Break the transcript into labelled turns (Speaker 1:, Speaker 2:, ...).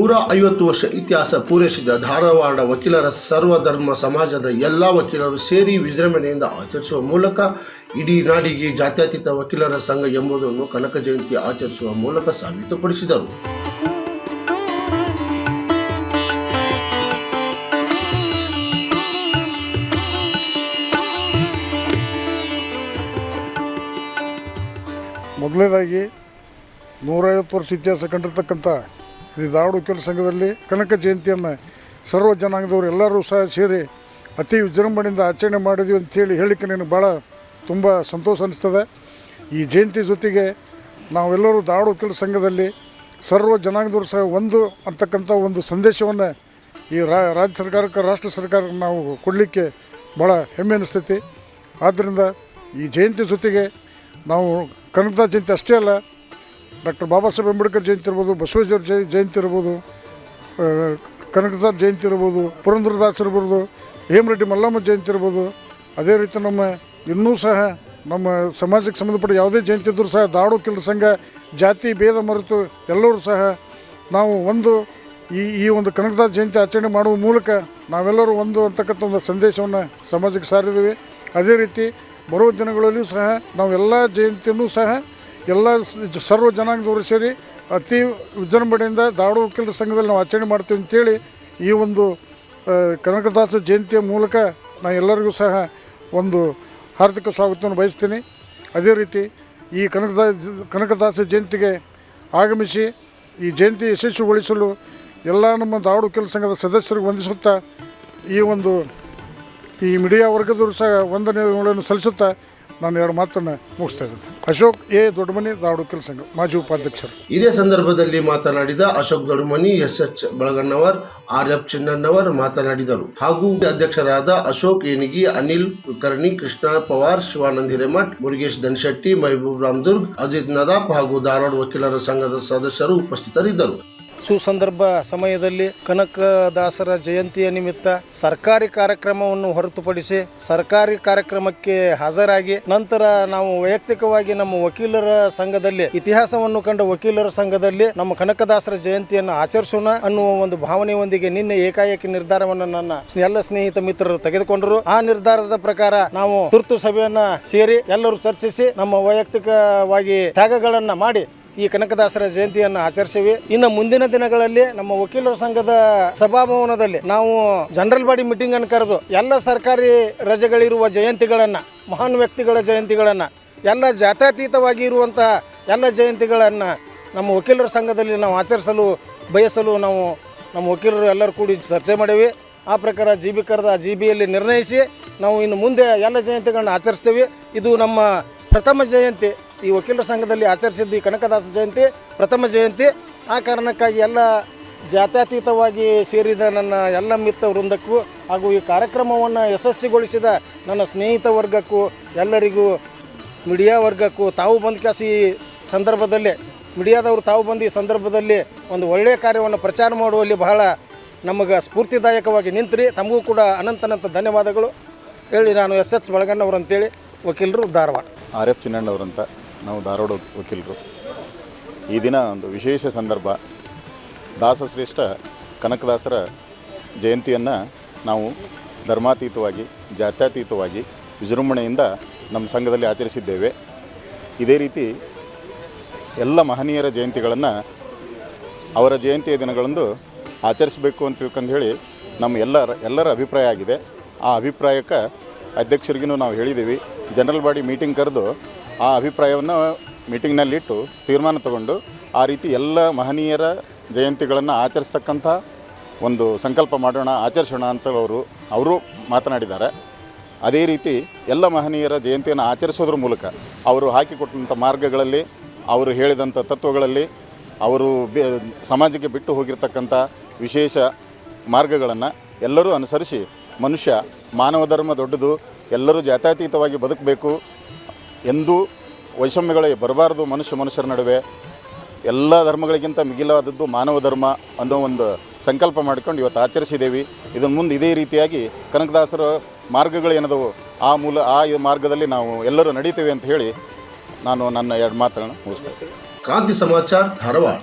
Speaker 1: 150 ವರ್ಷ ಇತಿಹಾಸ ಪೂರೈಸಿದ ಧಾರವಾಡ ವಕೀಲರ ಸರ್ವಧರ್ಮ ಸಮಾಜದ ಎಲ್ಲ ವಕೀಲರು ಸೇರಿ ವಿಜೃಂಭಣೆಯಿಂದ ಆಚರಿಸುವ ಮೂಲಕ ಇಡೀ ನಾಡಿಗೆ ಜಾತ್ಯತೀತ ವಕೀಲರ ಸಂಘ ಎಂಬುದನ್ನು ಕನಕ ಜಯಂತಿ ಆಚರಿಸುವ ಮೂಲಕ ಸಾಬೀತುಪಡಿಸಿದರು.
Speaker 2: ಮೊದಲನೇದಾಗಿ 150 ವರ್ಷ ಇತಿಹಾಸ ಕಂಡಿರ್ತಕ್ಕಂಥ ಶ್ರೀ ಧಾರವಾಡ ವಕೀಲರ ಸಂಘದಲ್ಲಿ ಕನಕ ಜಯಂತಿಯನ್ನು ಸರ್ವ ಜನಾಂಗದವರು ಎಲ್ಲರೂ ಸಹ ಸೇರಿ ಅತಿ ವಿಜೃಂಭಣೆಯಿಂದ ಆಚರಣೆ ಮಾಡಿದ್ವಿ ಅಂಥೇಳಿ ಹೇಳಿಕೆ ನನಗೆ ಭಾಳ ತುಂಬ ಸಂತೋಷ ಅನ್ನಿಸ್ತದೆ. ಈ ಜಯಂತಿ ಜೊತೆಗೆ ನಾವೆಲ್ಲರೂ ಧಾರವಾಡ ವಕೀಲರ ಸಂಘದಲ್ಲಿ ಸರ್ವ ಜನಾಂಗದವರು ಸಹ ಒಂದು ಅಂತಕ್ಕಂಥ ಒಂದು ಸಂದೇಶವನ್ನು ಈ ರಾಜ್ಯ ಸರ್ಕಾರಕ್ಕೆ ರಾಷ್ಟ್ರ ಸರ್ಕಾರಕ್ಕೆ ನಾವು ಕೊಡಲಿಕ್ಕೆ ಭಾಳ ಹೆಮ್ಮೆ ಅನ್ನಿಸ್ತೈತಿ. ಆದ್ದರಿಂದ ಈ ಜಯಂತಿ ಜೊತೆಗೆ ನಾವು ಕನಕದಾಸ ಜಯಂತಿ ಅಷ್ಟೇ ಅಲ್ಲ, ಡಾಕ್ಟರ್ ಬಾಬಾ ಸಾಹೇಬ್ ಅಂಬೇಡ್ಕರ್ ಜಯಂತಿ ಇರ್ಬೋದು, ಬಸವೇಶ್ವರ ಜಯಂತಿ ಇರ್ಬೋದು, ಕನಕದಾಸ ಜಯಂತಿ ಇರ್ಬೋದು, ಪುರಂದರದಾಸ್ ಇರ್ಬೋದು, ಹೇಮರೆಡ್ಡಿ ಮಲ್ಲಮ್ಮ ಜಯಂತಿ ಇರ್ಬೋದು. ಅದೇ ರೀತಿ ನಮ್ಮ ಇನ್ನೂ ಸಹ ನಮ್ಮ ಸಮಾಜಕ್ಕೆ ಸಂಬಂಧಪಟ್ಟ ಯಾವುದೇ ಜಯಂತಿ ಇದ್ದರೂ ಸಹ ಧಾರವಾಡ ವಕೀಲರ ಸಂಘ ಜಾತಿ ಭೇದ ಮರೆತು ಎಲ್ಲರೂ ಸಹ ನಾವು ಒಂದು ಈ ಒಂದು ಕನಕದಾಸ ಜಯಂತಿ ಆಚರಣೆ ಮಾಡುವ ಮೂಲಕ ನಾವೆಲ್ಲರೂ ಒಂದು ಅಂತಕ್ಕಂಥ ಒಂದು ಸಂದೇಶವನ್ನು ಸಮಾಜಕ್ಕೆ ಸಾರಿದ್ದೀವಿ. ಅದೇ ರೀತಿ ಬರುವ ದಿನಗಳಲ್ಲಿಯೂ ಸಹ ನಾವು ಎಲ್ಲ ಜಯಂತಿಯನ್ನು ಸಹ ಎಲ್ಲ ಸರ್ವ ಜನಾಂಗದವರು ಸೇರಿ ಅತಿ ವಿಜೃಂಭಣೆಯಿಂದ ಧಾರವಾಡ ವಕೀಲರ ಸಂಘದಲ್ಲಿ ನಾವು ಆಚರಣೆ ಮಾಡ್ತೀವಿ ಅಂತೇಳಿ ಈ ಒಂದು ಕನಕದಾಸ ಜಯಂತಿಯ ಮೂಲಕ ನಾನು ಎಲ್ಲರಿಗೂ ಸಹ ಒಂದು ಹಾರ್ದಿಕ ಸ್ವಾಗತವನ್ನು ಬಯಸ್ತೀನಿ. ಅದೇ ರೀತಿ ಈ ಕನಕದಾಸ ಜಯಂತಿಗೆ ಆಗಮಿಸಿ ಈ ಜಯಂತಿ ಯಶಸ್ವಿಗೊಳಿಸಲು ಎಲ್ಲ ನಮ್ಮ ಧಾರವಾಡ ವಕೀಲರ ಸಂಘದ ಸದಸ್ಯರಿಗೆ ವಂದಿಸುತ್ತಾ ಈ ಮೀಡಿಯಾ ವರ್ಗದವರು ಸಹ ವಂದನೆಗಳನ್ನು ಸಲ್ಲಿಸುತ್ತಾ ನಾನು 2 ಮಾತನ್ನು ಮುಗಿಸ್ತಾ ಇದ್ದೇನೆ. ಅಶೋಕ್ ಎ ದೊಡ್ಡಮನಿ, ಧಾರವಾಡ ವಕೀಲರ ಸಂಘ ಮಾಜಿ ಉಪಾಧ್ಯಕ್ಷರು.
Speaker 1: ಇದೇ ಸಂದರ್ಭದಲ್ಲಿ ಮಾತನಾಡಿದ ಅಶೋಕ್ ದೊಡ್ಡಮನಿ, SH ಬಳಗಣ್ಣವರ್, RF ಚಿನ್ನಣ್ಣವರ್ ಮಾತನಾಡಿದರು. ಹಾಗೂ ಅಧ್ಯಕ್ಷರಾದ ಅಶೋಕ್ ಏನಿಗಿ, ಅನಿಲ್ ಕುಲಕರ್ಣಿ, ಕೃಷ್ಣ ಪವಾರ್, ಶಿವಾನಂದ್ ಹಿರೇಮಠ್, ಮುರುಗೇಶ್ ಧನಶೆಟ್ಟಿ, ಮಹಬೂಬ್ ರಾಮದುರ್ಗ್, ಅಜಿತ್ ನದಾಫ್ ಹಾಗೂ ಧಾರವಾಡ ವಕೀಲರ ಸಂಘದ ಸದಸ್ಯರು ಉಪಸ್ಥಿತರಿದ್ದರು.
Speaker 3: ಸುಸಂದರ್ಭ ಸಮಯದಲ್ಲಿ ಕನಕದಾಸರ ಜಯಂತಿಯ ನಿಮಿತ್ತ ಸರ್ಕಾರಿ ಕಾರ್ಯಕ್ರಮವನ್ನು ಹೊರತುಪಡಿಸಿ ಸರ್ಕಾರಿ ಕಾರ್ಯಕ್ರಮಕ್ಕೆ ಹಾಜರಾಗಿ ನಂತರ ನಾವು ವೈಯಕ್ತಿಕವಾಗಿ ನಮ್ಮ ವಕೀಲರ ಸಂಘದಲ್ಲಿ ಇತಿಹಾಸವನ್ನು ಕಂಡ ವಕೀಲರ ಸಂಘದಲ್ಲಿ ನಮ್ಮ ಕನಕದಾಸರ ಜಯಂತಿಯನ್ನು ಆಚರಿಸೋಣ ಅನ್ನುವ ಒಂದು ಭಾವನೆಯೊಂದಿಗೆ ನಿನ್ನೆ ಏಕಾಏಕಿ ನಿರ್ಧಾರವನ್ನು ನನ್ನ ಎಲ್ಲ ಸ್ನೇಹಿತ ಮಿತ್ರರು ತೆಗೆದುಕೊಂಡರು. ಆ ನಿರ್ಧಾರದ ಪ್ರಕಾರ ನಾವು ತುರ್ತು ಸಭೆಯನ್ನ ಸೇರಿ ಎಲ್ಲರೂ ಚರ್ಚಿಸಿ ನಮ್ಮ ವೈಯಕ್ತಿಕವಾಗಿ ತ್ಯಾಗಗಳನ್ನ ಮಾಡಿ ಈ ಕನಕದಾಸರ ಜಯಂತಿಯನ್ನು ಆಚರಿಸಿವಿ. ಇನ್ನು ಮುಂದಿನ ದಿನಗಳಲ್ಲಿ ನಮ್ಮ ವಕೀಲರ ಸಂಘದ ಸಭಾಭವನದಲ್ಲಿ ನಾವು ಜನರಲ್ ಬಾಡಿ ಮೀಟಿಂಗ್ ಅನ್ನು ಕರೆದು ಎಲ್ಲ ಸರ್ಕಾರಿ ರಜೆಗಳಿರುವ ಜಯಂತಿಗಳನ್ನು, ಮಹಾನ್ ವ್ಯಕ್ತಿಗಳ ಜಯಂತಿಗಳನ್ನು, ಎಲ್ಲ ಜಾತ್ಯತೀತವಾಗಿ ಇರುವಂತಹ ಎಲ್ಲ ಜಯಂತಿಗಳನ್ನು ನಮ್ಮ ವಕೀಲರ ಸಂಘದಲ್ಲಿ ನಾವು ಆಚರಿಸಲು ಬಯಸಲು ನಾವು ನಮ್ಮ ವಕೀಲರು ಎಲ್ಲರೂ ಕೂಡಿ ಚರ್ಚೆ ಮಾಡೀವಿ. ಆ ಪ್ರಕಾರ GB ಕರೆದ GB ನಿರ್ಣಯಿಸಿ ನಾವು ಇನ್ನು ಮುಂದೆ ಎಲ್ಲ ಜಯಂತಿಗಳನ್ನ ಆಚರಿಸ್ತೀವಿ. ಇದು ನಮ್ಮ ಪ್ರಥಮ ಜಯಂತಿ. ಈ ವಕೀಲರ ಸಂಘದಲ್ಲಿ ಆಚರಿಸಿದ್ದು ಈ ಕನಕದಾಸ ಜಯಂತಿ ಪ್ರಥಮ ಜಯಂತಿ. ಆ ಕಾರಣಕ್ಕಾಗಿ ಎಲ್ಲ ಜಾತ್ಯತೀತವಾಗಿ ಸೇರಿದ ನನ್ನ ಎಲ್ಲ ಮಿತ್ರ ವೃಂದಕ್ಕೂ ಹಾಗೂ ಈ ಕಾರ್ಯಕ್ರಮವನ್ನು ಯಶಸ್ವಿಗೊಳಿಸಿದ ನನ್ನ ಸ್ನೇಹಿತ ವರ್ಗಕ್ಕೂ ಎಲ್ಲರಿಗೂ ಮೀಡಿಯಾ ವರ್ಗಕ್ಕೂ ತಾವು ಬಂದು ಈ ಸಂದರ್ಭದಲ್ಲಿ ಮೀಡಿಯಾದವರು ತಾವು ಬಂದು ಈ ಸಂದರ್ಭದಲ್ಲಿ ಒಂದು ಒಳ್ಳೆಯ ಕಾರ್ಯವನ್ನು ಪ್ರಚಾರ ಮಾಡುವಲ್ಲಿ ಬಹಳ ನಮಗೆ ಸ್ಫೂರ್ತಿದಾಯಕವಾಗಿ ನಿಂತ್ರಿ. ತಮಗೂ ಕೂಡ ಅನಂತ ಧನ್ಯವಾದಗಳು ಹೇಳಿ ನಾನು SH ಬಳಗಣ್ಣವರು ಅಂತೇಳಿ, ವಕೀಲರು, ಧಾರವಾಡ.
Speaker 4: RF ಚಿನ್ನಣ್ಣವರಂತ ನಾವು ಧಾರವಾಡ ವಕೀಲರು. ಈ ದಿನ ಒಂದು ವಿಶೇಷ ಸಂದರ್ಭ. ದಾಸಶ್ರೇಷ್ಠ ಕನಕದಾಸರ ಜಯಂತಿಯನ್ನು ನಾವು ಧರ್ಮಾತೀತವಾಗಿ ಜಾತ್ಯತೀತವಾಗಿ ವಿಜೃಂಭಣೆಯಿಂದ ನಮ್ಮ ಸಂಘದಲ್ಲಿ ಆಚರಿಸಿದ್ದೇವೆ. ಇದೇ ರೀತಿ ಎಲ್ಲ ಮಹನೀಯರ ಜಯಂತಿಗಳನ್ನು ಅವರ ಜಯಂತಿಯ ದಿನಗಳಂದು ಆಚರಿಸಬೇಕು ಅಂತ ತಿಳ್ಕೊಂಡು ಹೇಳಿ ನಮ್ಮ ಎಲ್ಲರ ಅಭಿಪ್ರಾಯ ಆಗಿದೆ. ಆ ಅಭಿಪ್ರಾಯಕ್ಕೆ ಅಧ್ಯಕ್ಷರಿಗೂ ನಾವು ಹೇಳಿದ್ದೀವಿ. ಜನರಲ್ ಬಾಡಿ ಮೀಟಿಂಗ್ ಕರೆದು ಆ ಅಭಿಪ್ರಾಯವನ್ನು ಮೀಟಿಂಗ್ನಲ್ಲಿಟ್ಟು ತೀರ್ಮಾನ ತಗೊಂಡು ಆ ರೀತಿ ಎಲ್ಲ ಮಹನೀಯರ ಜಯಂತಿಗಳನ್ನು ಆಚರಿಸ್ತಕ್ಕಂಥ ಒಂದು ಸಂಕಲ್ಪ ಮಾಡೋಣ, ಆಚರಿಸೋಣ ಅಂತ ಅವರು ಮಾತನಾಡಿದ್ದಾರೆ. ಅದೇ ರೀತಿ ಎಲ್ಲ ಮಹನೀಯರ ಜಯಂತಿಯನ್ನು ಆಚರಿಸೋದ್ರ ಮೂಲಕ ಅವರು ಹಾಕಿಕೊಟ್ಟಂಥ ಮಾರ್ಗಗಳಲ್ಲಿ, ಅವರು ಹೇಳಿದಂಥ ತತ್ವಗಳಲ್ಲಿ, ಅವರು ಸಮಾಜಕ್ಕೆ ಬಿಟ್ಟು ಹೋಗಿರ್ತಕ್ಕಂಥ ವಿಶೇಷ ಮಾರ್ಗಗಳನ್ನು ಎಲ್ಲರೂ ಅನುಸರಿಸಿ ಮನುಷ್ಯ ಮಾನವ ಧರ್ಮ ದೊಡ್ಡದು, ಎಲ್ಲರೂ ಜಾತ್ಯತೀತವಾಗಿ ಬದುಕಬೇಕು, ಎಂದೂ ವೈಷಮ್ಯಗಳೇ ಬರಬಾರ್ದು, ಮನುಷ್ಯರ ನಡುವೆ ಎಲ್ಲ ಧರ್ಮಗಳಿಗಿಂತ ಮಿಗಿಲಾದದ್ದು ಮಾನವ ಧರ್ಮ ಅನ್ನೋ ಒಂದು ಸಂಕಲ್ಪ ಮಾಡಿಕೊಂಡು ಇವತ್ತು ಆಚರಿಸಿದ್ದೇವೆ. ಇದನ್ನು ಮುಂದೆ ಇದೇ ರೀತಿಯಾಗಿ ಕನಕದಾಸರ ಮಾರ್ಗಗಳೇನದವು ಆ ಮಾರ್ಗದಲ್ಲಿ ನಾವು ಎಲ್ಲರೂ ನಡೀತೇವೆ ಅಂತ ಹೇಳಿ ನಾನು ನನ್ನ 2 ಮಾತುಗಳನ್ನು ಮುಗಿಸ್ತೇನೆ.
Speaker 1: ಕ್ರಾಂತಿ ಸಮಾಚಾರ, ಧಾರವಾಡ.